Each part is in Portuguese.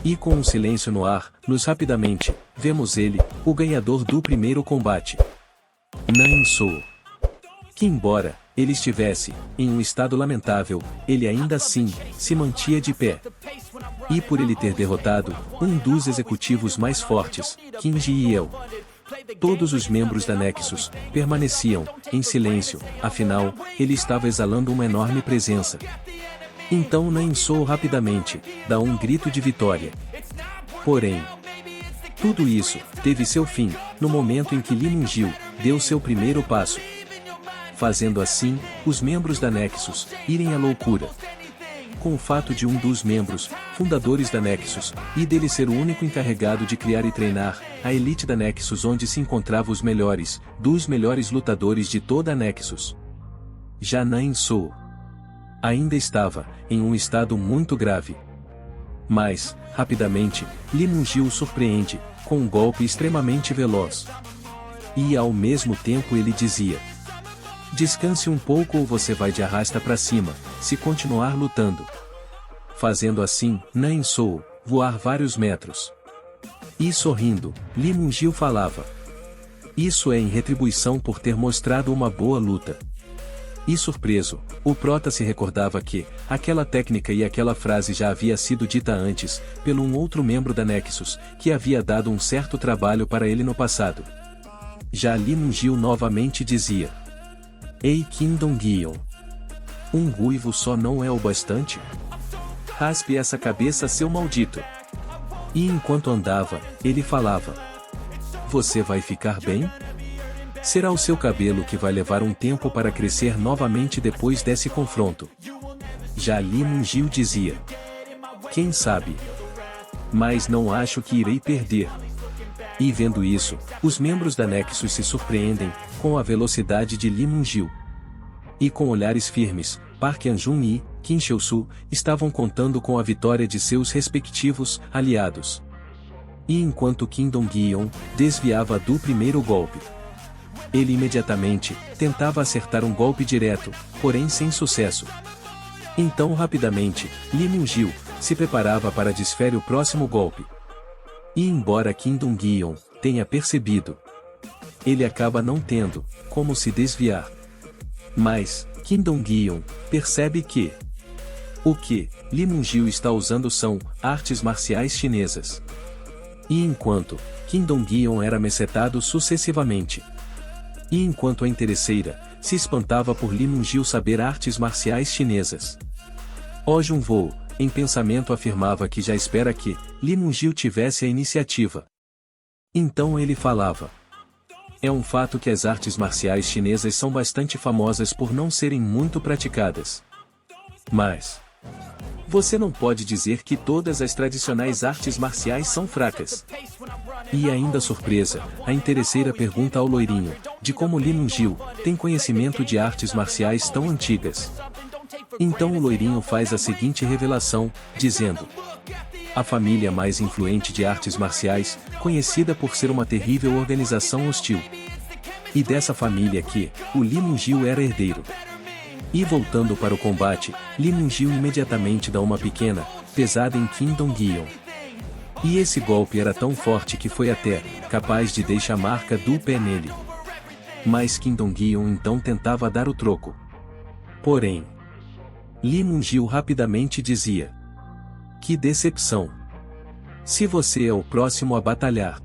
E com um silêncio no ar, rapidamente, vemos ele, o ganhador do primeiro combate. Nan Sou. Que embora ele estivesse em um estado lamentável, ele ainda assim se mantinha de pé. E por ele ter derrotado um dos executivos mais fortes, Kim Ji-el, todos os membros da Nexus permaneciam em silêncio, afinal, ele estava exalando uma enorme presença. Então Nan Sou rapidamente dá um grito de vitória. Porém, tudo isso teve seu fim no momento em que Lee Min-gil deu seu primeiro passo, fazendo assim os membros da Nexus irem à loucura. Com o fato de um dos membros fundadores da Nexus e dele ser o único encarregado de criar e treinar a elite da Nexus, onde se encontravam os melhores dos melhores lutadores de toda a Nexus. Já Nan Sou ainda estava em um estado muito grave. Mas, rapidamente, Lee Min-gil o surpreende com um golpe extremamente veloz. E ao mesmo tempo ele dizia: descanse um pouco ou você vai de arrasta para cima, se continuar lutando. Fazendo assim, Nan Sou voar vários metros. E sorrindo, Lee Min-gil falava: isso é em retribuição por ter mostrado uma boa luta. E surpreso, o prota se recordava que aquela técnica e aquela frase já havia sido dita antes, pelo um outro membro da Nexus, que havia dado um certo trabalho para ele no passado. Já Lee Min-gil novamente dizia: ei Kim Dong-yeon, um ruivo só não é o bastante? Raspe essa cabeça, seu maldito. E enquanto andava, ele falava: você vai ficar bem? Será o seu cabelo que vai levar um tempo para crescer novamente depois desse confronto. Já Lee Min-gil dizia: quem sabe? Mas não acho que irei perder. E vendo isso, os membros da Nexus se surpreendem com a velocidade de Lee Min-gil. E com olhares firmes, Park Hyun-jun e Kim Cheol-soo estavam contando com a vitória de seus respectivos aliados. E enquanto Kim Dong-yeon desviava do primeiro golpe, ele imediatamente tentava acertar um golpe direto, porém sem sucesso. Então rapidamente, Lee Min-gil se preparava para desferir o próximo golpe. E embora Kim Dong-yeon tenha percebido, ele acaba não tendo como se desviar. Mas, Kim Dong-yeon percebe que o que Lee Min-gil está usando são artes marciais chinesas. E enquanto Kim Dong-yeon era macetado sucessivamente, e enquanto a interesseira se espantava por Lee Min-gil saber artes marciais chinesas, Oh Jun-woo, em pensamento, afirmava que já espera que Lee Min-gil tivesse a iniciativa. Então ele falava: é um fato que as artes marciais chinesas são bastante famosas por não serem muito praticadas. Mas você não pode dizer que todas as tradicionais artes marciais são fracas. E ainda surpresa, a interesseira pergunta ao loirinho de como Lee Min-gil tem conhecimento de artes marciais tão antigas. Então o loirinho faz a seguinte revelação, dizendo: a família mais influente de artes marciais, conhecida por ser uma terrível organização hostil. E dessa família que o Lee Min-gil era herdeiro. E voltando para o combate, Lee Min-gil imediatamente dá uma pequena, pesada em Kim Dong-yeon. E esse golpe era tão forte que foi até capaz de deixar a marca do pé nele. Mas Kim Dong-yeon então tentava dar o troco. Porém, Lee Min-gil rapidamente dizia: que decepção! Se você é o próximo a batalhar,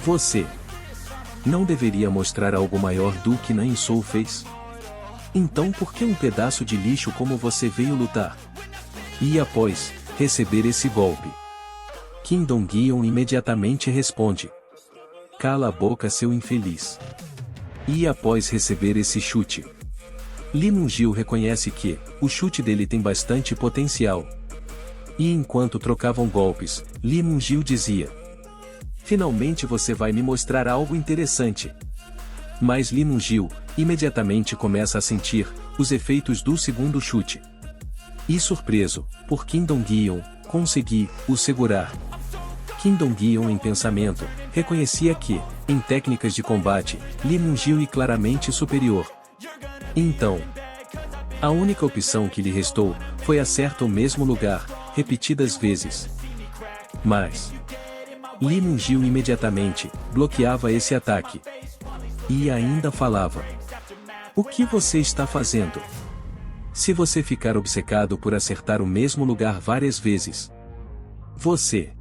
você não deveria mostrar algo maior do que Nan Sou fez? Então por que um pedaço de lixo como você veio lutar? E após receber esse golpe, Kim Dong-yeon imediatamente responde: cala a boca, seu infeliz. E após receber esse chute, Lee Min-gil reconhece que o chute dele tem bastante potencial. E enquanto trocavam golpes, Lee Min-gil dizia: finalmente você vai me mostrar algo interessante. Mas Lee Min-gil imediatamente começa a sentir os efeitos do segundo chute. E surpreso por Kim Dong-yeon conseguir o segurar. Kim Dong-yeon, em pensamento, reconhecia que, em técnicas de combate, Lee Min-gil é claramente superior. Então, a única opção que lhe restou foi acertar o mesmo lugar, repetidas vezes. Mas Lee Mun-gil imediatamente bloqueava esse ataque. E ainda falava: "O que você está fazendo? Se você ficar obcecado por acertar o mesmo lugar várias vezes, você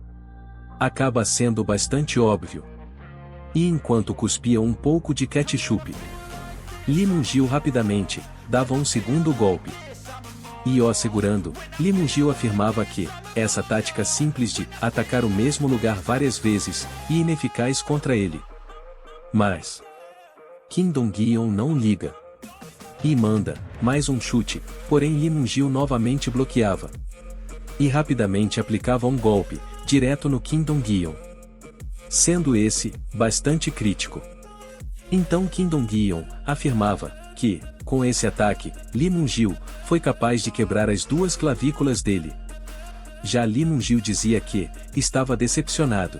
acaba sendo bastante óbvio." E enquanto cuspia um pouco de ketchup, Lee Mun-gil rapidamente dava um segundo golpe. E segurando, Lee Mun-gil afirmava que essa tática simples de atacar o mesmo lugar várias vezes e ineficaz contra ele. Mas Kim Dong-yeon não liga e manda mais um chute, porém Lee Mun-gil novamente bloqueava e rapidamente aplicava um golpe direto no Kim Dong-yeon, sendo esse bastante crítico. Então Kim Dong-yeon afirmava que, com esse ataque, Lee Mun-gil foi capaz de quebrar as duas clavículas dele. Já Lee Mun-gil dizia que estava decepcionado,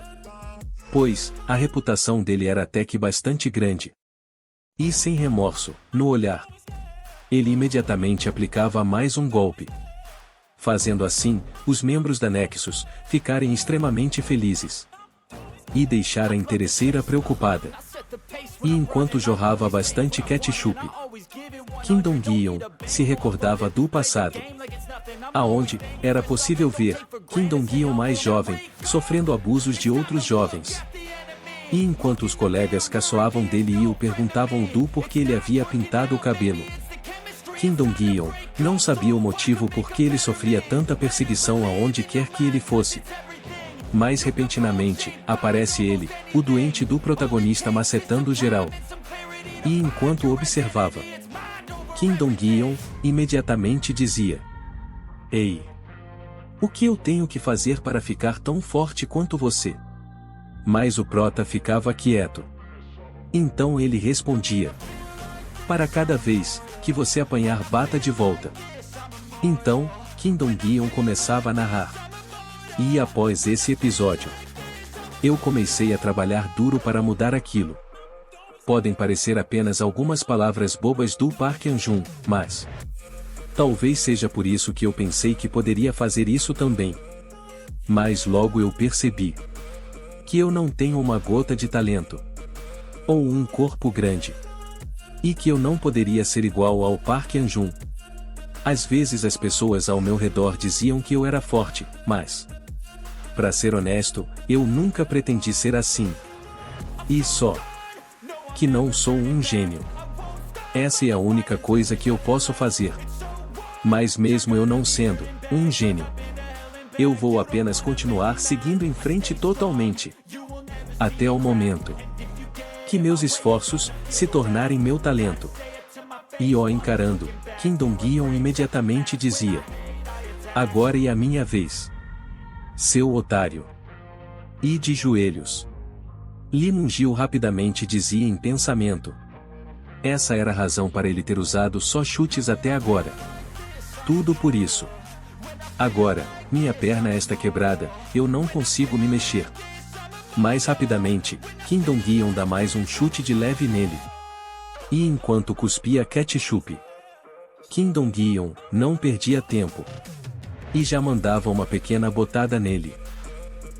pois a reputação dele era até que bastante grande. E sem remorso no olhar, ele imediatamente aplicava mais um golpe, fazendo assim os membros da Nexus ficarem extremamente felizes e deixar a interesseira preocupada. E enquanto jorrava bastante ketchup, Kim Dong-yeon se recordava do passado, aonde era possível ver Kim Dong-yeon mais jovem sofrendo abusos de outros jovens. E enquanto os colegas caçoavam dele e o perguntavam do porquê ele havia pintado o cabelo, Kim Dong-yeon não sabia o motivo por que ele sofria tanta perseguição aonde quer que ele fosse. Mas repentinamente, aparece ele, o doente do protagonista macetando geral. E enquanto observava, Kim Dong-yeon imediatamente dizia: "Ei, o que eu tenho que fazer para ficar tão forte quanto você?" Mas o prota ficava quieto. Então ele respondia: "Para cada vez que você apanhar, bata de volta." Então, Kim Dong-yeon começava a narrar: "E após esse episódio, eu comecei a trabalhar duro para mudar aquilo." Podem parecer apenas algumas palavras bobas do Park Hyun-jun, mas talvez seja por isso que eu pensei que poderia fazer isso também. Mas logo eu percebi que eu não tenho uma gota de talento, ou um corpo grande, e que eu não poderia ser igual ao Park Hyun-jun. Às vezes as pessoas ao meu redor diziam que eu era forte, mas, para ser honesto, eu nunca pretendi ser assim. E só que não sou um gênio. Essa é a única coisa que eu posso fazer. Mas mesmo eu não sendo um gênio, eu vou apenas continuar seguindo em frente totalmente, até o momento que meus esforços se tornarem meu talento." E encarando, Kim Dong-yeon imediatamente dizia: "Agora é a minha vez, seu otário." E de joelhos, Lee Mun-gil rapidamente dizia em pensamento: essa era a razão para ele ter usado só chutes até agora. Tudo por isso. Agora, minha perna está quebrada, eu não consigo me mexer. Mais rapidamente, Kim Dong-yeon dá mais um chute de leve nele. E enquanto cuspia ketchup, Kim Dong-yeon não perdia tempo e já mandava uma pequena botada nele.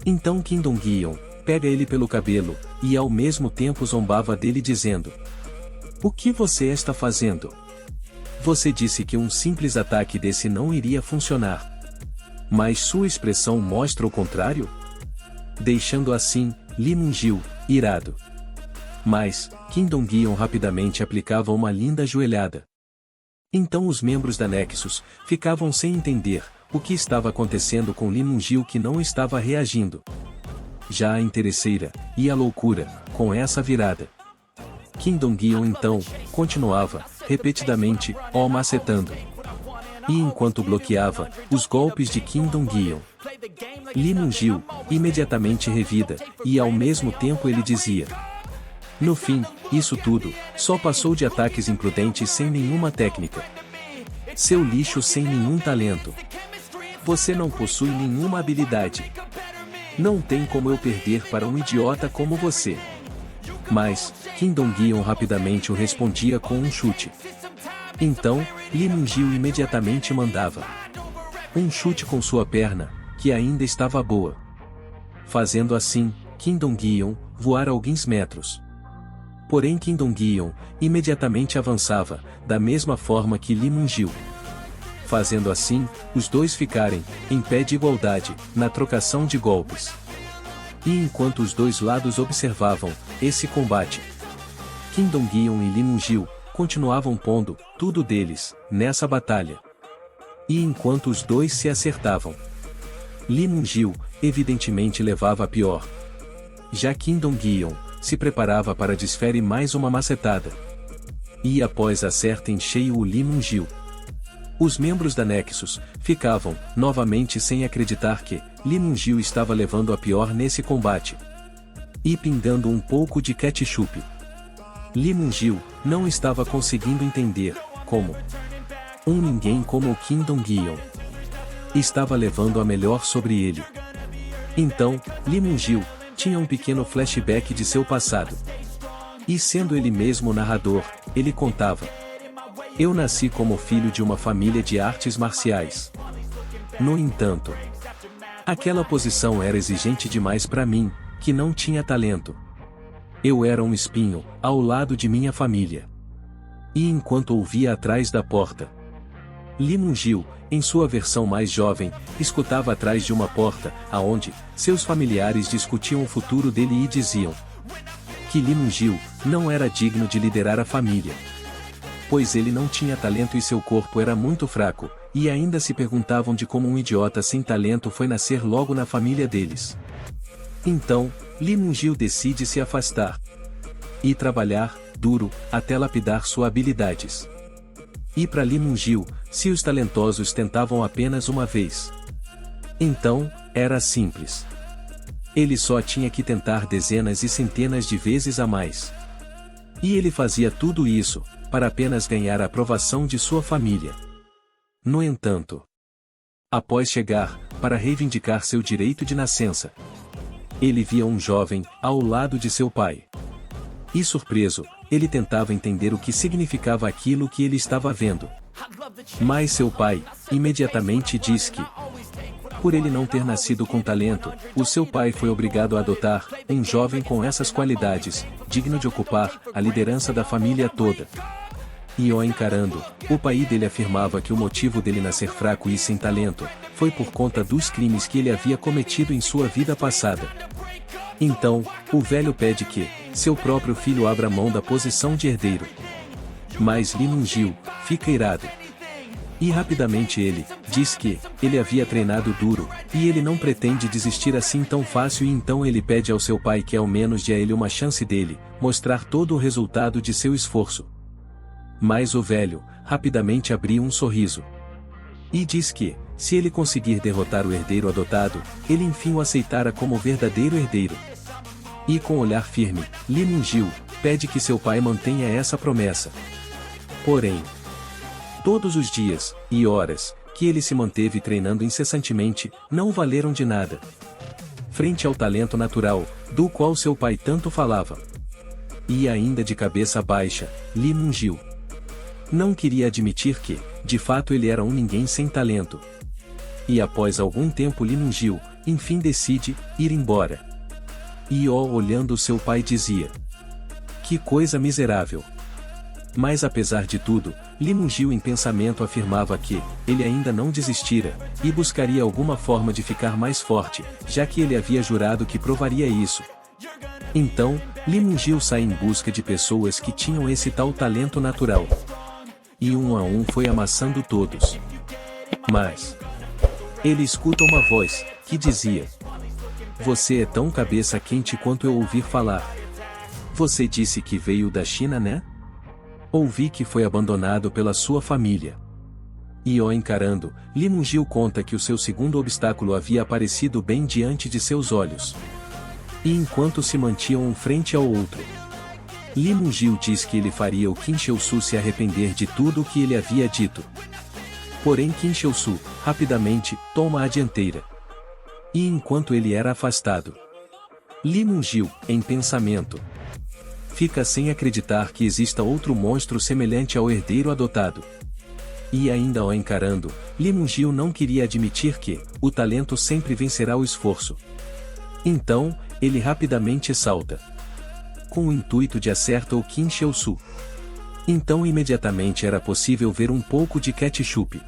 Então Kim Dong-yeon pega ele pelo cabelo e ao mesmo tempo zombava dele dizendo: "O que você está fazendo? Você disse que um simples ataque desse não iria funcionar. Mas sua expressão mostra o contrário?" Deixando assim, Lee Mun-gil, irado. Mas, Kim Dong-yeon rapidamente aplicava uma linda joelhada. Então os membros da Nexus ficavam sem entender o que estava acontecendo com Lee Mun-gil, que não estava reagindo. Já a interesseira e a loucura com essa virada. Kim Dong-yeon então continuava repetidamente macetando. E enquanto bloqueava os golpes de Kim Dong-yeon, Lee Mun-gil imediatamente revida, e ao mesmo tempo ele dizia: "No fim, isso tudo só passou de ataques imprudentes sem nenhuma técnica. Seu lixo sem nenhum talento. Você não possui nenhuma habilidade. Não tem como eu perder para um idiota como você." Mas, Kim Dong-yeon rapidamente o respondia com um chute. Então, Lee Mun-gil imediatamente mandava um chute com sua perna, que ainda estava boa. fazendo assim, Kim Dong-yeon voar alguns metros. Porém Kim Dong-yeon imediatamente avançava, da mesma forma que Lee Mun-gil. Fazendo assim, os dois ficarem, em pé de igualdade, na trocação de golpes. E enquanto os dois lados observavam esse combate, Kim Dong-yeon e Lee Mun-gil continuavam pondo tudo deles nessa batalha. E enquanto os dois se acertavam, Lee Mun-gil evidentemente levava a pior. Já Kim Dong-yeon se preparava para desferir mais uma macetada. E após acerta em cheio o Lee Mun-gil, os membros da Nexus ficavam novamente sem acreditar que Lee Mun-gil estava levando a pior nesse combate. E pingando um pouco de ketchup. Lee Mun-gil não estava conseguindo entender como ninguém como o Kim Dong-yeon estava levando a melhor sobre ele. Então, Lee Mun-gil tinha um pequeno flashback de seu passado. E sendo ele mesmo narrador, ele contava: eu nasci como filho de uma família de artes marciais. No entanto, aquela posição era exigente demais para mim, que não tinha talento. Eu era um espinho, ao lado de minha família. E enquanto ouvia atrás da porta, Lee Mun-gil, em sua versão mais jovem, escutava atrás de uma porta, aonde seus familiares discutiam o futuro dele e diziam que Lee Mun-gil não era digno de liderar a família, pois ele não tinha talento e seu corpo era muito fraco, e ainda se perguntavam de como um idiota sem talento foi nascer logo na família deles. Então, Lee Mun-gil decide se afastar e trabalhar duro até lapidar suas habilidades. E para Lee Mun-gil, se os talentosos tentavam apenas uma vez, então era simples. Ele só tinha que tentar dezenas e centenas de vezes a mais. E ele fazia tudo isso para apenas ganhar a aprovação de sua família. No entanto, após chegar para reivindicar seu direito de nascença, ele via um jovem ao lado de seu pai. E surpreso, ele tentava entender o que significava aquilo que ele estava vendo. Mas seu pai imediatamente diz que, por ele não ter nascido com talento, o seu pai foi obrigado a adotar um jovem com essas qualidades, digno de ocupar a liderança da família toda. E o encarando, o pai dele afirmava que o motivo dele nascer fraco e sem talento foi por conta dos crimes que ele havia cometido em sua vida passada. Então, o velho pede que seu próprio filho abra mão da posição de herdeiro. Mas Lee Mun-gil fica irado. E rapidamente ele diz que ele havia treinado duro, e ele não pretende desistir assim tão fácil, e então ele pede ao seu pai que ao menos dê a ele uma chance dele mostrar todo o resultado de seu esforço. Mas o velho rapidamente abriu um sorriso e diz que, se ele conseguir derrotar o herdeiro adotado, ele enfim o aceitara como verdadeiro herdeiro. E com olhar firme, Lee Mun-gil pede que seu pai mantenha essa promessa. Porém, todos os dias e horas que ele se manteve treinando incessantemente não valeram de nada frente ao talento natural, do qual seu pai tanto falava. E ainda de cabeça baixa, Lee Mun-gil não queria admitir que, de fato, ele era um ninguém sem talento. E após algum tempo Lee Mun-gil, enfim decide ir embora. E olhando seu pai dizia: que coisa miserável. Mas apesar de tudo, Lee Mun-gil em pensamento afirmava que ele ainda não desistira, e buscaria alguma forma de ficar mais forte, já que ele havia jurado que provaria isso. Então, Lee Mun-gil sai em busca de pessoas que tinham esse tal talento natural. E um a um foi amassando todos. Mas ele escuta uma voz que dizia: você é tão cabeça quente quanto eu ouvir falar. Você disse que veio da China, né? Ouvi que foi abandonado pela sua família. E encarando, Lee Mun-gil conta que o seu segundo obstáculo havia aparecido bem diante de seus olhos. E enquanto se mantinham um frente ao outro, Lee Mun-gil diz que ele faria o Kim Cheol-su se arrepender de tudo o que ele havia dito. Porém Kim Cheol-su, rapidamente, toma a dianteira. E enquanto ele era afastado, Lee Mun-gil, em pensamento, fica sem acreditar que exista outro monstro semelhante ao herdeiro adotado. E ainda encarando, Lee Mun-gil não queria admitir que o talento sempre vencerá o esforço. Então, ele rapidamente salta, com o intuito de acertar o Kim Cheol-su. Então imediatamente era possível ver um pouco de ketchup.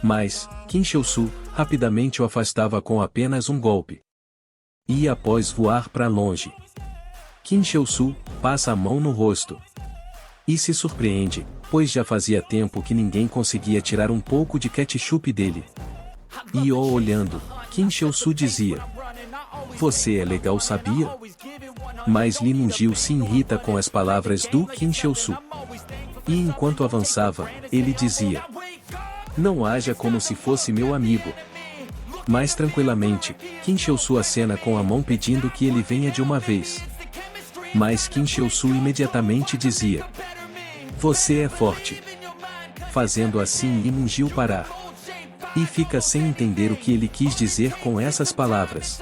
Mas, Kim Cheol-su rapidamente o afastava com apenas um golpe. E após voar para longe, Kim Cheol-su passa a mão no rosto. E se surpreende, pois já fazia tempo que ninguém conseguia tirar um pouco de ketchup dele. E olhando, Kim Cheol-su dizia: "Você é legal, sabia?" Mas Lee Mun-gil se irrita com as palavras do Kim Cheol-su. E enquanto avançava, ele dizia: "Não haja como se fosse meu amigo." Mais tranquilamente, Kim Cheol-su acena com a mão pedindo que ele venha de uma vez. Mas Kim Cheol-su imediatamente dizia: "Você é forte." Fazendo assim Lee Mun-gil parar. E fica sem entender o que ele quis dizer com essas palavras.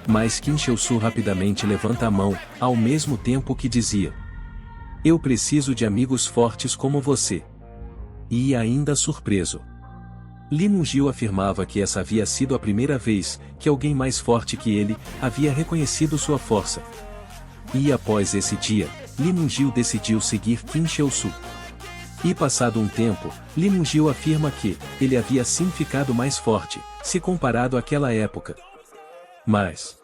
Mas Kim Cheol-su rapidamente levanta a mão, ao mesmo tempo que dizia: "Eu preciso de amigos fortes como você." E ainda surpreso, Lee Mun-gil afirmava que essa havia sido a primeira vez que alguém mais forte que ele havia reconhecido sua força. E após esse dia, Lee Mun-gil decidiu seguir Kim Cheol-su. E passado um tempo, Lee Mun-gil afirma que ele havia sim ficado mais forte, se comparado àquela época. Mas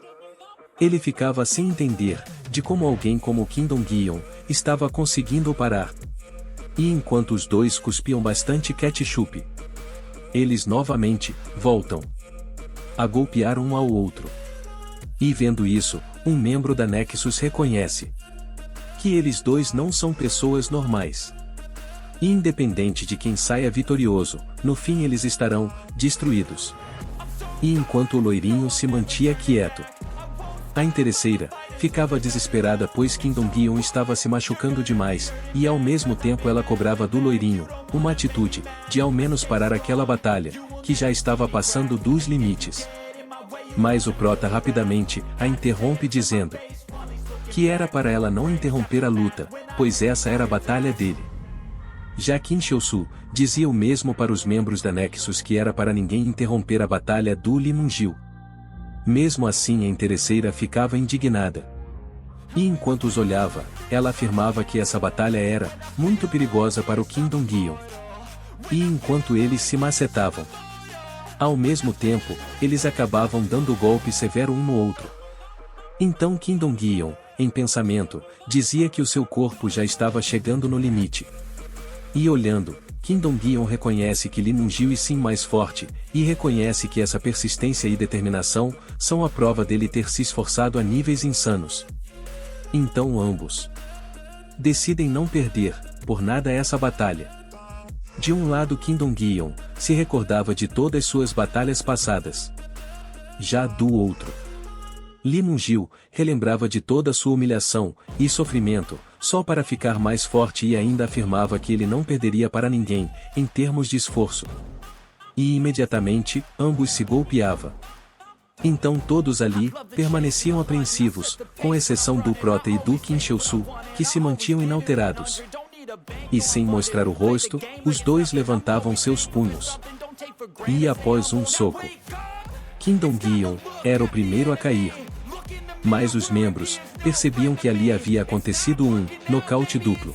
ele ficava sem entender de como alguém como Kim Dong-yeon estava conseguindo parar. E enquanto os dois cuspiam bastante ketchup, eles novamente voltam a golpear um ao outro. E vendo isso, um membro da Nexus reconhece que eles dois não são pessoas normais. E independente de quem saia vitorioso, no fim eles estarão destruídos. E enquanto o loirinho se mantinha quieto, a interesseira ficava desesperada pois Kim Dong-yeon estava se machucando demais, e ao mesmo tempo ela cobrava do loirinho uma atitude de ao menos parar aquela batalha, que já estava passando dos limites. Mas o prota rapidamente a interrompe dizendo que era para ela não interromper a luta, pois essa era a batalha dele. Já Kim Cheol-su dizia o mesmo para os membros da Nexus que era para ninguém interromper a batalha do Lee Mun-gil. Mesmo assim a interesseira ficava indignada. E enquanto os olhava, ela afirmava que essa batalha era muito perigosa para o Kim Dong-yeon. E enquanto eles se macetavam, ao mesmo tempo, eles acabavam dando golpe severo um no outro. Então Kim Dong-yeon, em pensamento, dizia que o seu corpo já estava chegando no limite. E olhando, Kim Dong-yeon reconhece que Lee Mun-gil é sim mais forte, e reconhece que essa persistência e determinação são a prova dele ter se esforçado a níveis insanos. Então ambos decidem não perder, por nada essa batalha. De um lado Kim Dong-yeon se recordava de todas suas batalhas passadas. Já do outro, Lee Mun-gil relembrava de toda sua humilhação e sofrimento, só para ficar mais forte e ainda afirmava que ele não perderia para ninguém, em termos de esforço. E imediatamente, ambos se golpeavam. Então todos ali, permaneciam apreensivos, com exceção do prota e do Kim Cheol-su, que se mantinham inalterados. E sem mostrar o rosto, os dois levantavam seus punhos. E após um soco, Kim Dong-yeon era o primeiro a cair. Mas os membros percebiam que ali havia acontecido um nocaute duplo.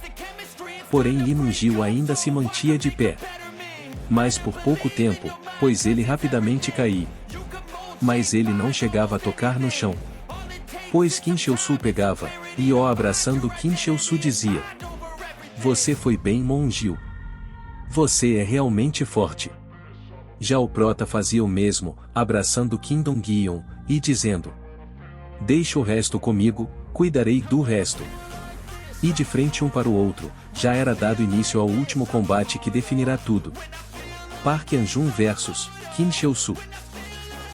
Porém Lee Mun-gil ainda se mantinha de pé. Mas por pouco tempo, pois ele rapidamente caía. Mas ele não chegava a tocar no chão. Pois Kim Cheol-su pegava, e abraçando Kim Cheol-su dizia: "Você foi bem, Mun-gil. Você é realmente forte." Já o prota fazia o mesmo, abraçando Kim Dong-yeon, e dizendo: "Deixa o resto comigo, cuidarei do resto." E de frente um para o outro, já era dado início ao último combate que definirá tudo. Park Hyun-jun vs Kim Cheol-su.